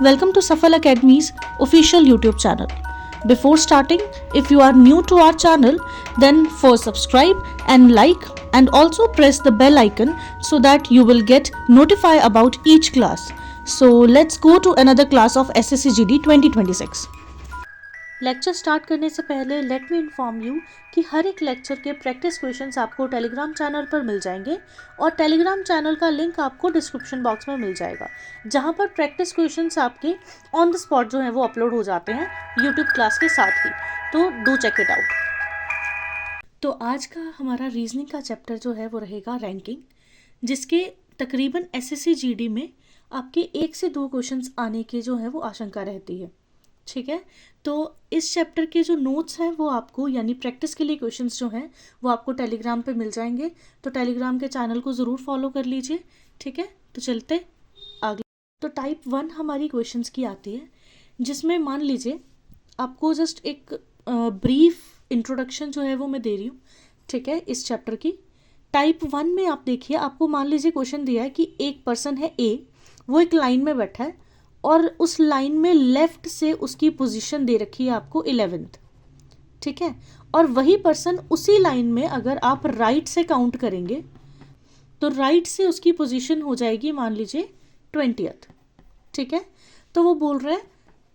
Welcome to Safal Academy's official YouTube channel. Before starting, if you are new to our channel, then first subscribe and like and also press the bell icon so that you will get notified about each class. So let's go to another class of SSCGD 2026. Lecture start करने से पहले let me inform you कि हर एक lecture के practice questions आपको Telegram channel पर मिल जाएंगे और टेलीग्राम चैनल का लिंक आपको डिस्क्रिप्शन बॉक्स में मिल जाएगा, जहां पर प्रैक्टिस क्वेश्चंस आपके ऑन द स्पॉट जो है वो अपलोड हो जाते हैं यूट्यूब क्लास के साथ ही, तो डू चेक इट आउट। तो आज का हमारा रीजनिंग का चैप्टर जो है वो रहेगा रैंकिंग, जिसके तकरीबन SSCGD में आपके 1 से 2 क्वेश्चंस आने की जो है वो आशंका रहती है। ठीक है, तो इस चैप्टर के जो नोट्स हैं वो आपको यानी प्रैक्टिस के लिए क्वेश्चंस जो हैं वो आपको टेलीग्राम पे मिल जाएंगे, तो टेलीग्राम के चैनल को ज़रूर फॉलो कर लीजिए। ठीक है, तो चलते आगे। तो टाइप 1 हमारी क्वेश्चंस की आती है, जिसमें मान लीजिए आपको जस्ट एक ब्रीफ इंट्रोडक्शन जो है वो मैं दे रही हूँ। ठीक है, इस चैप्टर की टाइप 1 में आप देखिए, आपको मान लीजिए क्वेश्चन दिया है कि एक पर्सन है A, वो एक लाइन में बैठा है और उस लाइन में लेफ्ट से उसकी पोजीशन दे रखी है आपको 11th। ठीक है, और वही पर्सन उसी लाइन में अगर आप राइट से काउंट करेंगे तो राइट से उसकी पोजीशन हो जाएगी मान लीजिए 20th। ठीक है, तो वो बोल रहे हैं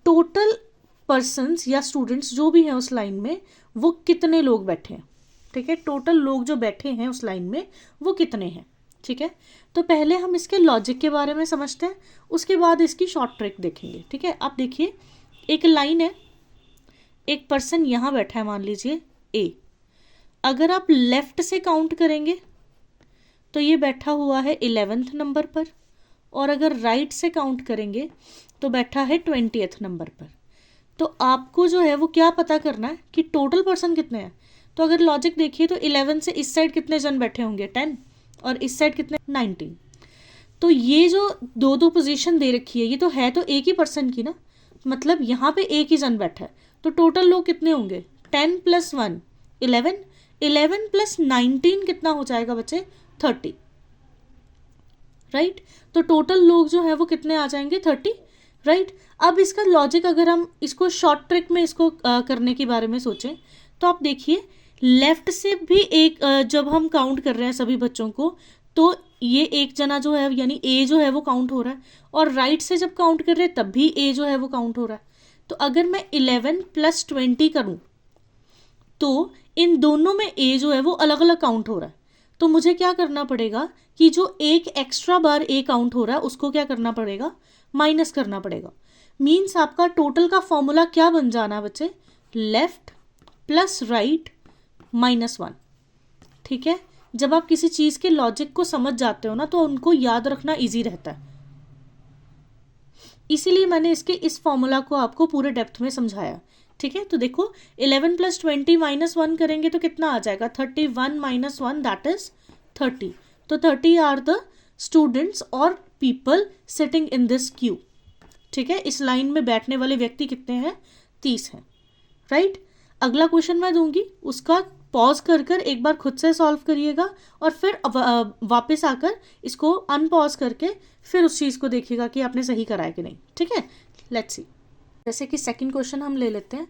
टोटल पर्सन्स या स्टूडेंट्स जो भी हैं उस लाइन में वो कितने लोग बैठे हैं। ठीक है, टोटल लोग जो बैठे हैं उस लाइन में वो कितने हैं। ठीक है, तो पहले हम इसके लॉजिक के बारे में समझते हैं, उसके बाद इसकी शॉर्ट ट्रिक देखेंगे। ठीक है, आप देखिए एक लाइन है, एक पर्सन यहाँ बैठा है मान लीजिए A, अगर आप लेफ्ट से काउंट करेंगे तो ये बैठा हुआ है 11th नंबर पर, और अगर राइट से काउंट करेंगे तो बैठा है 20th नंबर पर। तो आपको जो है वो क्या पता करना है कि टोटल पर्सन कितने हैं। तो अगर लॉजिक देखिए तो 11 से इस साइड कितने जन बैठे होंगे 10, और इस साइड कितने 19। तो ये जो दो दो पोजीशन दे रखी है ये तो है तो एक ही पर्सन की ना, मतलब यहाँ पे एक ही जन बैठा है, तो टोटल लोग कितने होंगे 10 + 1 11, 11 + 19 कितना हो जाएगा बच्चे 30। राइट, तो टोटल लोग जो है वो कितने आ जाएंगे 30। राइट, अब इसका लॉजिक अगर हम इसको शॉर्ट ट्रिक में इसको करने के बारे में सोचें तो आप देखिए लेफ्ट से भी एक जब हम काउंट कर रहे हैं सभी बच्चों को तो ये एक जना जो है यानी A जो है वो काउंट हो रहा है, और राइट से जब काउंट कर रहे हैं तब भी A जो है वो काउंट हो रहा है। तो अगर मैं 11 + 20 करूं तो इन दोनों में A जो है वो अलग अलग काउंट हो रहा है, तो मुझे क्या करना पड़ेगा कि जो एक एक्स्ट्रा बार A काउंट हो रहा है उसको क्या करना पड़ेगा, माइनस करना पड़ेगा। मीन्स आपका टोटल का फॉर्मूला क्या बन जाना बच्चे, लेफ्ट प्लस राइट -1। ठीक है, जब आप किसी चीज़ के लॉजिक को समझ जाते हो ना तो उनको याद रखना इजी रहता है, इसीलिए मैंने इसके इस फॉर्मूला को आपको पूरे डेप्थ में समझाया। ठीक है, तो देखो 11 + 20 -1 करेंगे तो कितना आ जाएगा 31 - 1 दैट इज 30। तो 30 आर द स्टूडेंट्स और people sitting in this Q. ठीक है, इस लाइन में बैठने वाले व्यक्ति कितने हैं 30 हैं। राइट, अगला क्वेश्चन मैं दूंगी, उसका पॉज कर कर एक बार खुद से सॉल्व करिएगा और फिर वापस आकर इसको अनपॉज करके फिर उस चीज़ को देखिएगा कि आपने सही करा है कि नहीं। ठीक है, लेट्स सी। जैसे कि सेकंड क्वेश्चन हम ले लेते हैं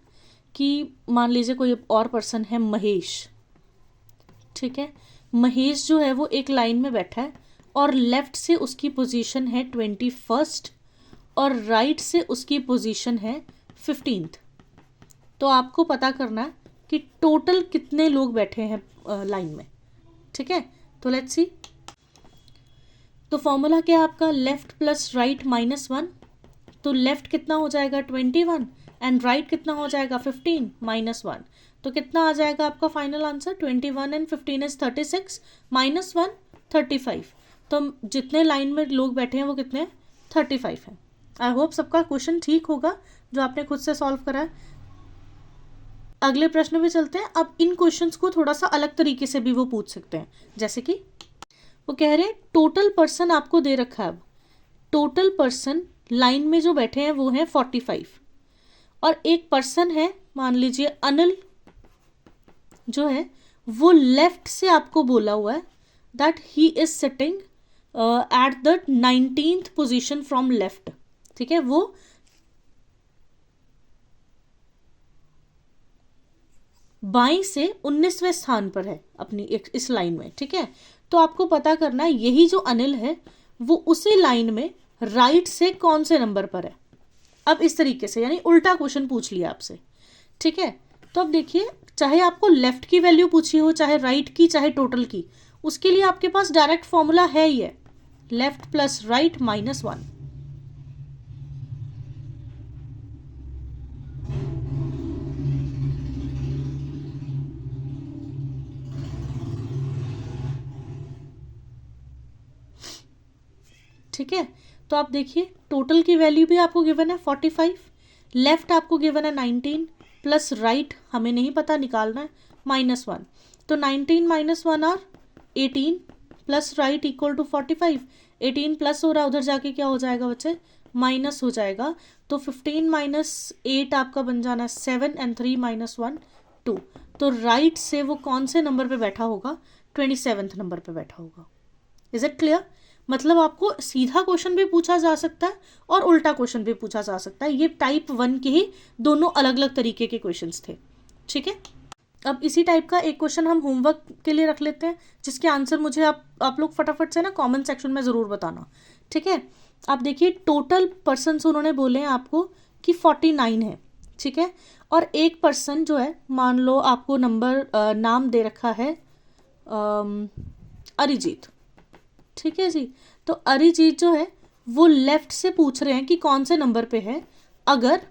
कि मान लीजिए कोई और पर्सन है महेश। ठीक है, महेश जो है वो एक लाइन में बैठा है और लेफ्ट से उसकी पोजीशन है 21st और राइट से उसकी पोजीशन है 15th। तो आपको पता करना है कि टोटल कितने लोग बैठे हैं लाइन में। ठीक है, तो लेट्स सी। तो फॉर्मूला क्या है आपका, लेफ्ट प्लस राइट -1। तो लेफ्ट कितना हो जाएगा 21 एंड राइट कितना हो जाएगा 15 -1। तो कितना आ जाएगा आपका फाइनल आंसर, 21 एंड 15 इज 36 -1 35। तो जितने लाइन में लोग बैठे हैं वो कितने हैं 35 हैं। आई होप सबका क्वेश्चन ठीक होगा जो आपने खुद से सॉल्व करा है। अगले प्रश्न में चलते हैं। अब इन क्वेश्चंस को थोड़ा सा अलग तरीके से भी वो पूछ सकते हैं, जैसे कि वो कह रहे हैं टोटल पर्सन आपको दे रखा है। अब टोटल पर्सन लाइन में जो बैठे हैं वो हैं 45, और एक पर्सन है मान लीजिए अनिल जो है वो लेफ्ट से आपको बोला हुआ है that he is sitting at the 19th position from left. ठीक है, वो 22 से 19वें स्थान पर है अपनी इस लाइन में। ठीक है, तो आपको पता करना है यही जो अनिल है वो उसी लाइन में राइट से कौन से नंबर पर है। अब इस तरीके से यानी उल्टा क्वेश्चन पूछ लिया आपसे। ठीक है, तो अब देखिए, चाहे आपको लेफ्ट की वैल्यू पूछी हो, चाहे राइट की, चाहे टोटल की, उसके लिए आपके पास डायरेक्ट फॉर्मूला है ही है, लेफ्ट प्लस राइट माइनस 1। ठीक है, तो आप देखिए टोटल की वैल्यू भी आपको गिवन है 45, लेफ्ट आपको गिवन है 19 प्लस राइट हमें नहीं पता, निकालना है -1। तो 19 - 1 और 18 plus right equal to 45। 18 plus हो रहा है, उधर जाके क्या हो जाएगा बच्चे, माइनस हो जाएगा। तो 15 - 8 आपका बन जाना है 7 एंड 3 - 1 2। तो राइट से वो कौन से नंबर पे बैठा होगा, 27वें नंबर पे बैठा होगा। Is it clear? मतलब आपको सीधा क्वेश्चन भी पूछा जा सकता है और उल्टा क्वेश्चन भी पूछा जा सकता है। ये टाइप 1 के ही दोनों अलग अलग तरीके के क्वेश्चंस थे। ठीक है, अब इसी टाइप का एक क्वेश्चन हम होमवर्क के लिए रख लेते हैं, जिसके आंसर मुझे आप लोग फटाफट से ना कमेंट सेक्शन में ज़रूर बताना। ठीक है, आप देखिए टोटल पर्सन उन्होंने बोले हैं आपको कि 49 है। ठीक है, और एक पर्सन जो है, मान लो आपको नाम दे रखा है अरिजीत। ठीक है जी, तो अरिजीत जो है वो लेफ्ट से पूछ रहे हैं कि कौन से नंबर पे है, अगर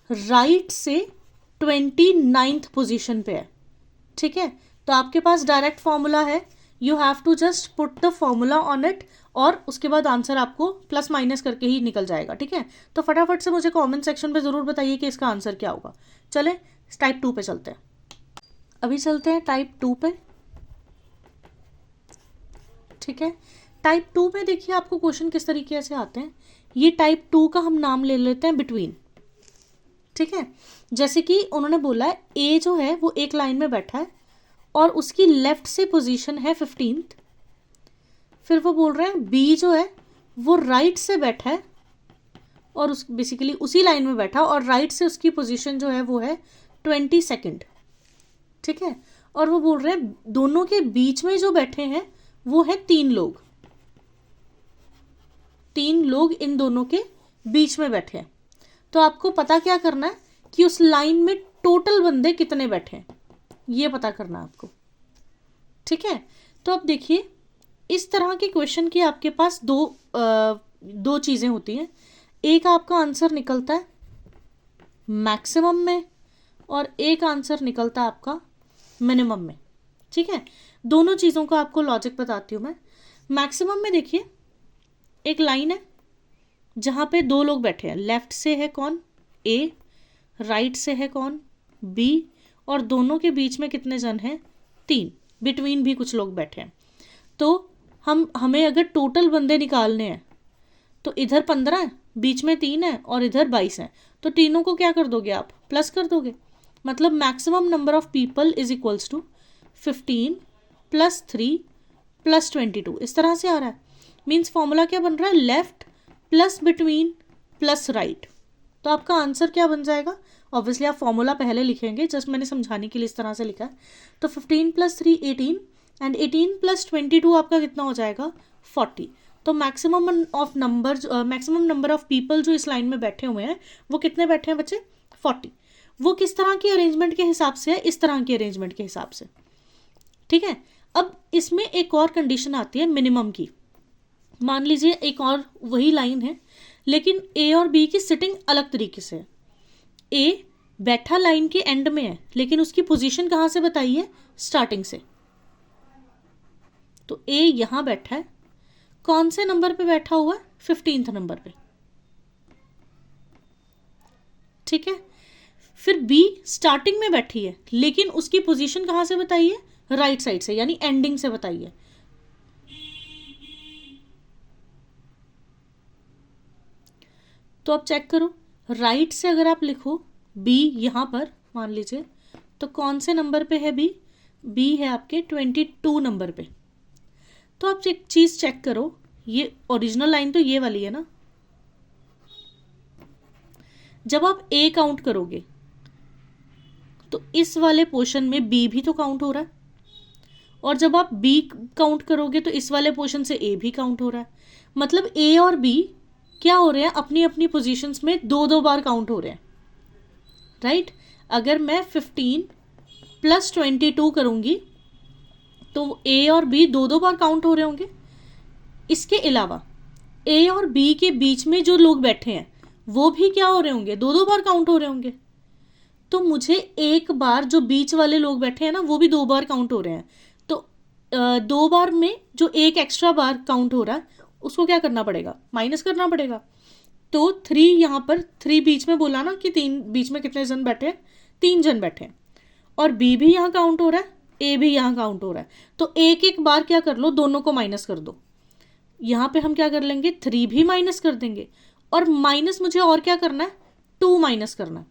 राइट से 29th पोजीशन पे है। ठीक है, तो आपके पास डायरेक्ट फॉर्मूला है, you have to just put the formula on it, और उसके बाद आंसर आपको प्लस माइनस करके ही निकल जाएगा। ठीक है, तो फटाफट से मुझे कमेंट सेक्शन पे ज़रूर बताइए कि इसका आंसर क्या होगा। चलें टाइप 2 पे चलते हैं। अभी चलते हैं टाइप 2 पे। ठीक है, टाइप 2 में देखिए आपको क्वेश्चन किस तरीके से आते हैं। ये टाइप 2 का हम नाम ले लेते हैं बिटवीन। ठीक है, जैसे कि उन्होंने बोला है ए जो है वो एक लाइन में बैठा है और उसकी लेफ्ट से पोजीशन है 15th। फिर वो बोल रहे हैं बी जो है वो राइट से बैठा है और उस बेसिकली उसी लाइन में बैठा, और राइट से उसकी पोजीशन जो है वो है 22nd। ठीक है, और वो बोल रहे हैं दोनों के बीच में जो बैठे हैं वो है 3 लोग। 3 लोग इन दोनों के बीच में बैठे हैं। तो आपको पता क्या करना है कि उस लाइन में टोटल बंदे कितने बैठे हैं, ये पता करना है आपको। ठीक है, तो अब देखिए इस तरह के क्वेश्चन की आपके पास दो चीज़ें होती हैं। एक आपका आंसर निकलता है मैक्सिमम में और एक आंसर निकलता है आपका मिनिमम में। ठीक है, दोनों चीज़ों का आपको लॉजिक बताती हूँ मैं। मैक्सिमम में देखिए एक लाइन है जहाँ पे 2 लोग बैठे हैं, लेफ्ट से है कौन, ए, राइट से है कौन, बी, और दोनों के बीच में कितने जन हैं, 3, बिटवीन भी कुछ लोग बैठे हैं। तो हमें अगर टोटल बंदे निकालने हैं तो इधर 15 है, बीच में 3 है और इधर 22 है, तो तीनों को क्या कर दोगे आप, प्लस कर दोगे। मतलब maximum number of people is equals to 15 + 3 + 22, इस तरह से आ रहा है। मीन्स फॉर्मूला क्या बन रहा है, left plus between plus right. तो आपका आंसर क्या बन जाएगा, ऑब्वियसली आप फॉर्मूला पहले लिखेंगे, जस्ट मैंने समझाने के लिए इस तरह से लिखा है। तो 15 + 3 18 एंड 18 + 22 आपका कितना हो जाएगा, 40। तो मैक्सिमम नंबर ऑफ पीपल जो इस लाइन में बैठे हुए हैं वो कितने बैठे हैं बच्चे, 40। वो किस तरह की अरेंजमेंट के हिसाब से है, इस तरह की अरेंजमेंट के हिसाब से। ठीक है, अब इसमें एक और कंडीशन आती है मिनिमम की। मान लीजिए एक और वही लाइन है लेकिन ए और बी की सिटिंग अलग तरीके से है। ए बैठा लाइन के एंड में है लेकिन उसकी पोजीशन कहाँ से बताइए, स्टार्टिंग से। तो ए यहाँ बैठा है, कौन से नंबर पे बैठा हुआ है, 15th नंबर पे। ठीक है, फिर बी स्टार्टिंग में बैठी है लेकिन उसकी पोजीशन कहाँ से बताइए, राइट साइड से, यानी एंडिंग से बताइए। तो आप चेक करो, राइट से अगर आप लिखो बी यहाँ पर मान लीजिए, तो कौन से नंबर पे है बी, बी है आपके 22 नंबर पे। तो आप एक चीज़ चेक करो, ये ओरिजिनल लाइन तो ये वाली है ना, जब आप ए काउंट करोगे तो इस वाले पोर्शन में बी भी तो काउंट हो रहा है, और जब आप बी काउंट करोगे तो इस वाले पोर्शन से ए भी काउंट हो रहा है। मतलब ए और बी क्या हो रहे हैं, अपनी अपनी पोजीशंस में दो दो बार काउंट हो रहे हैं, राइट। अगर मैं 15 + 22 करूंगी तो ए और बी दो दो बार काउंट हो रहे होंगे। इसके अलावा ए और बी के बीच में जो लोग बैठे हैं वो भी क्या हो रहे होंगे, दो दो बार काउंट हो रहे होंगे। तो मुझे एक बार जो बीच वाले लोग बैठे हैं ना वो भी दो बार काउंट हो रहे हैं, तो दो बार में जो एक एक्स्ट्रा बार काउंट हो रहा है उसको क्या करना पड़ेगा, माइनस करना पड़ेगा। तो 3 यहाँ पर 3 बीच में बोला ना कि 3 बीच में कितने जन बैठे हैं, 3 जन बैठे हैं, और बी भी यहाँ काउंट हो रहा है, ए भी यहाँ काउंट हो रहा है। तो एक एक बार क्या कर लो, दोनों को माइनस कर दो। यहाँ पे हम क्या कर लेंगे, 3 भी माइनस कर देंगे, और माइनस मुझे और क्या करना है, 2 माइनस करना है।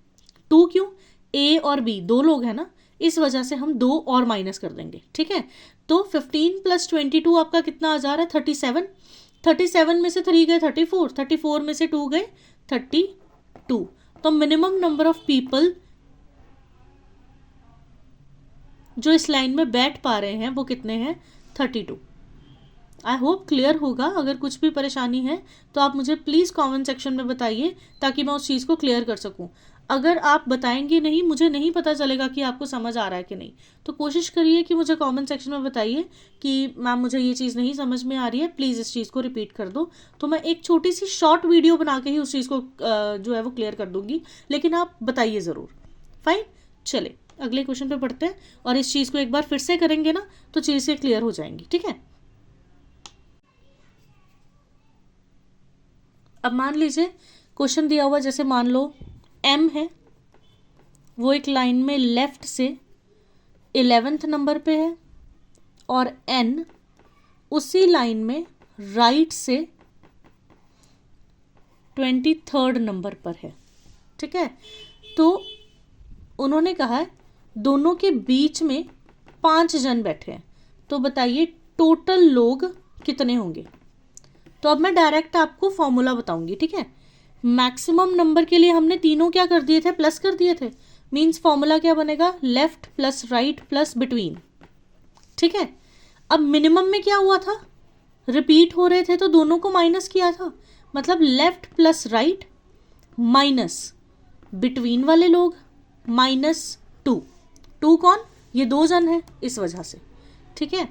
2 क्यों, ए और बी दो लोग हैं ना, इस वजह से हम 2 और माइनस कर देंगे, ठीक है। तो 15 + 22 आपका कितना आ जा रहा है, 37। 37 में से 3 गए 34, 34 में से 2 गए 32। तो मिनिमम नंबर ऑफ पीपल जो इस लाइन में बैठ पा रहे हैं वो कितने हैं, 32। आई होप क्लियर होगा। अगर कुछ भी परेशानी है तो आप मुझे प्लीज़ कमेंट सेक्शन में बताइए ताकि मैं उस चीज़ को क्लियर कर सकूं। अगर आप बताएंगे नहीं, मुझे नहीं पता चलेगा कि आपको समझ आ रहा है कि नहीं। तो कोशिश करिए कि मुझे कमेंट सेक्शन में बताइए कि मैम मुझे ये चीज़ नहीं समझ में आ रही है, प्लीज़ इस चीज़ को रिपीट कर दो। तो मैं एक छोटी सी शॉर्ट वीडियो बना के ही उस चीज़ को जो है वो क्लियर कर दूंगी, लेकिन आप बताइए ज़रूर। फाइन, चले अगले क्वेश्चन पे पढ़ते हैं, और इस चीज़ को एक बार फिर से करेंगे ना तो चीज़ें क्लियर हो जाएंगी, ठीक है। अब मान लीजिए क्वेश्चन दिया हुआ, जैसे मान लो एम है, वो एक लाइन में लेफ्ट से 11th नंबर पे है, और एन उसी लाइन में राइट से 23rd नंबर पर है, ठीक है। तो उन्होंने कहा है दोनों के बीच में 5 जन बैठे हैं, तो बताइए टोटल लोग कितने होंगे। तो अब मैं डायरेक्ट आपको फॉर्मूला बताऊंगी, ठीक है। मैक्सिमम नंबर के लिए हमने तीनों क्या कर दिए थे, प्लस कर दिए थे। मीन्स फॉर्मूला क्या बनेगा, left plus right plus between, ठीक है। अब मिनिमम में क्या हुआ था, रिपीट हो रहे थे तो दोनों को माइनस किया था, मतलब left plus right minus between वाले लोग -2। 2 कौन, ये 2 जन है, इस वजह से, ठीक है।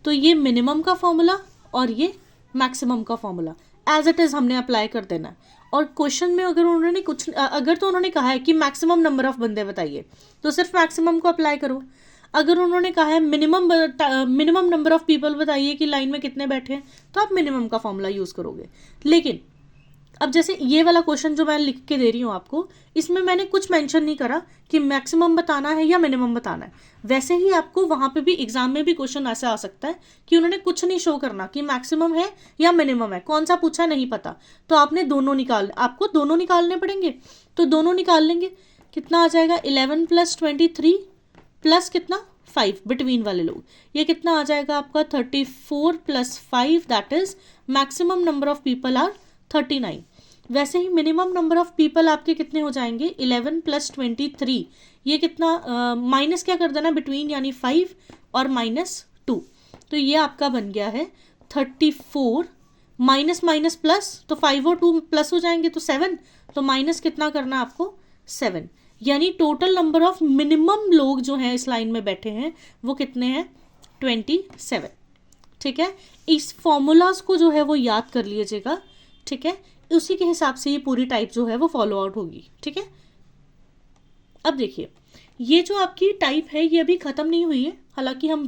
तो ये मिनिमम का फॉर्मूला और ये मैक्सिमम का फॉर्मूला एज इट इज़ हमने अप्लाई कर देना है। और क्वेश्चन में अगर उन्होंने अगर तो उन्होंने कहा है कि मैक्सिमम नंबर ऑफ बंदे बताइए तो सिर्फ मैक्सिमम को अप्लाई करो। अगर उन्होंने कहा है मिनिमम नंबर ऑफ पीपल बताइए कि लाइन में कितने बैठे हैं, तो आप मिनिमम का फॉर्मूला यूज़ करोगे। लेकिन अब जैसे ये वाला क्वेश्चन जो मैं लिख के दे रही हूँ आपको, इसमें मैंने कुछ मेंशन नहीं करा कि मैक्सिमम बताना है या मिनिमम बताना है। वैसे ही आपको वहाँ पे भी एग्जाम में भी क्वेश्चन ऐसा आ सकता है कि उन्होंने कुछ नहीं शो करना कि मैक्सिमम है या मिनिमम है, कौन सा पूछा नहीं पता, तो आपने आपको दोनों निकालने पड़ेंगे। तो दोनों निकाल लेंगे, कितना आ जाएगा, 11 + 23 प्लस कितना 5 बिटवीन वाले लोग, ये कितना आ जाएगा आपका 34 + 5 that is maximum number of people are 39। वैसे ही मिनिमम नंबर ऑफ पीपल आपके कितने हो जाएंगे, 11 + 23, ये कितना माइनस क्या कर देना बिटवीन, यानी 5 और -2। तो ये आपका बन गया है 34 माइनस माइनस प्लस, तो 5 और 2 प्लस हो जाएंगे तो 7, तो माइनस कितना करना आपको 7, यानी टोटल नंबर ऑफ मिनिमम लोग जो हैं इस लाइन में बैठे हैं वो कितने हैं 27, ठीक है। इस फॉर्मूलाज को जो है वो याद कर लीजिएगा, ठीक है। उसी के हिसाब से ये पूरी टाइप जो है वो फॉलो आउट होगी, ठीक है। अब देखिए ये जो आपकी टाइप है ये अभी ख़त्म नहीं हुई है, हालांकि हम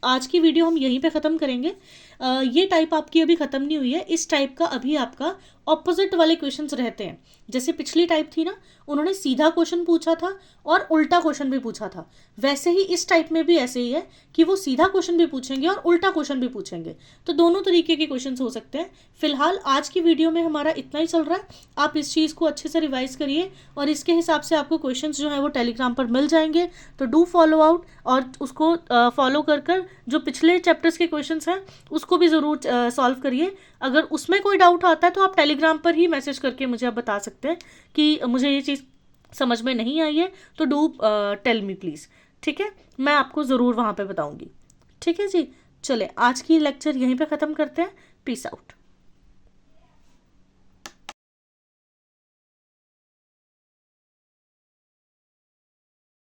आज की वीडियो हम यहीं पे ख़त्म करेंगे। ये टाइप आपकी अभी ख़त्म नहीं हुई है। इस टाइप का अभी आपका ऑपोजिट वाले क्वेश्चंस रहते हैं। जैसे पिछली टाइप थी ना, उन्होंने सीधा क्वेश्चन पूछा था और उल्टा क्वेश्चन भी पूछा था, वैसे ही इस टाइप में भी ऐसे ही है कि वो सीधा क्वेश्चन भी पूछेंगे और उल्टा क्वेश्चन भी पूछेंगे, तो दोनों तरीके के क्वेश्चन हो सकते हैं। फिलहाल आज की वीडियो में हमारा इतना ही चल रहा है। आप इस चीज़ को अच्छे से रिवाइज करिए और इसके हिसाब से आपको क्वेश्चन जो है वो टेलीग्राम पर मिल जाएंगे, तो डू फॉलो आउट और उसको फॉलो कर जो पिछले चैप्टर्स के क्वेश्चंस हैं उसको उसको भी ज़रूर सॉल्व करिए। अगर उसमें कोई डाउट आता है तो आप टेलीग्राम पर ही मैसेज करके मुझे आप बता सकते हैं कि मुझे ये चीज़ समझ में नहीं आई है, तो डू टेल मी प्लीज़। ठीक है, मैं आपको ज़रूर वहाँ पे बताऊँगी। ठीक है जी, चले आज की लेक्चर यहीं पे ख़त्म करते हैं। Peace out.